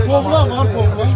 Boğla var, boğla.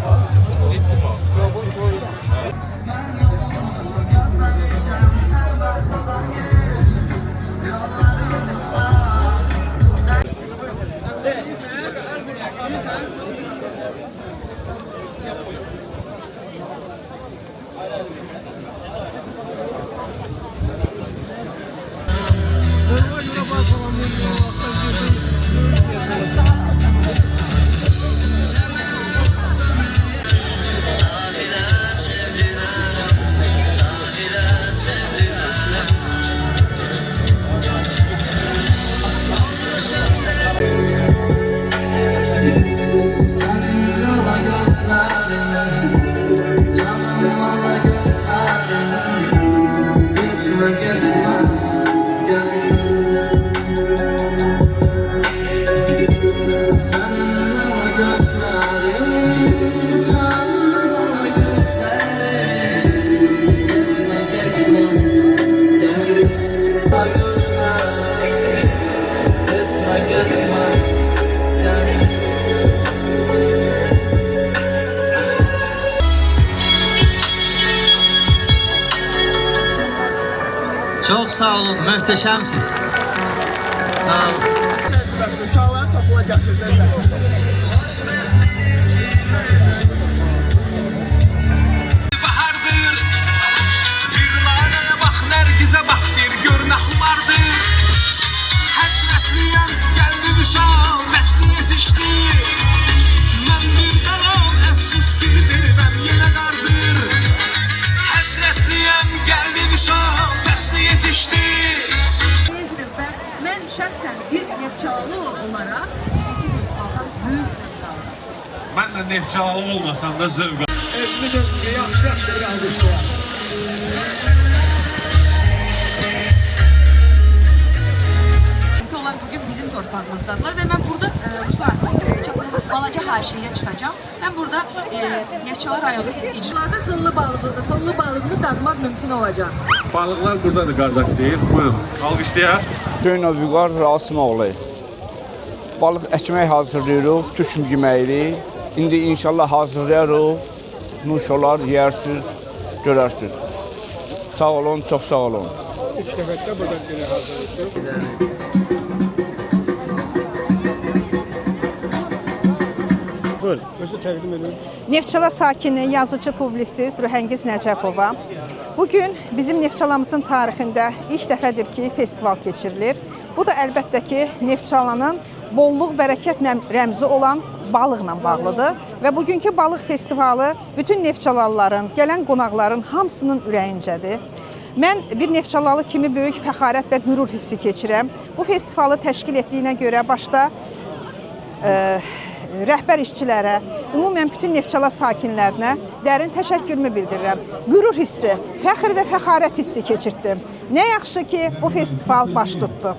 Çok sağ olun, möhtəşəmsiz. Sağ olun. Uşaqların toplayacaq sözlər. Bahardır, bir lanaya bax, nərgizə bax, bir gör nə xumardır. Həsrətliyəm, gəldi vüsal, fəsli yetişdi. Mən bir qalam, əfsus ki, zirvəm yenə qardır. Həsrətliyəm, gəldi vüsal, fəsli yetişdi. Mən şəxsən bir Neftçalı olaraq 8 misvaldan böyük zövq aldım. Mən də Neftçalı olmasam da zövq aldım. Yaxşı bir alqışlar. Çünki onlar bugün bizim torpağımızdadılar və mən burada Ruslan balaca haşiyə çıxacağım. Mən burada Neftçala rayonu icralarda xıllı balığını dadmaq mümkün olacaq. Balıqlar buradadır qardaş deyil. Buyurun, alqışlayaq. Hüseyn Vüqar Rasimoğlu. Balıq əkmək hazırlayırıq, türk yeməyidir. İndi inşallah hazırlayarıq. Nuş olar, yersiniz, görərsiniz. Sağ olun, çox sağ olun. İlk dəfə burada yenə hazırlayırıq. Buyurun, özü təqdim edin. Neftçala sakini, yazıcı, publisist Rühəngiz Nəcəfova. Bugün bizim Neftçalamızın tarixində ilk dəfədir ki, festival keçirilir. Bu da əlbəttə ki, Neftçalanın bolluq, bərəkət rəmzi olan balıqla bağlıdır. Və bugünkü balıq festivalı bütün Neftçalalıların, gələn qonaqların hamısının ürəyincədir. Mən bir Neftçalalı kimi böyük fəxarət və qürur hissi keçirəm. Bu festivalı təşkil etdiyinə görə başda rəhbər işçilərə, ümumən bütün Neftçala sakinlərinə dərin təşəkkürümü bildirirəm. Qürur hissi, fəxr və fəxarət hissi keçirtdim. Nə yaxşı ki, bu festival baş tutdu.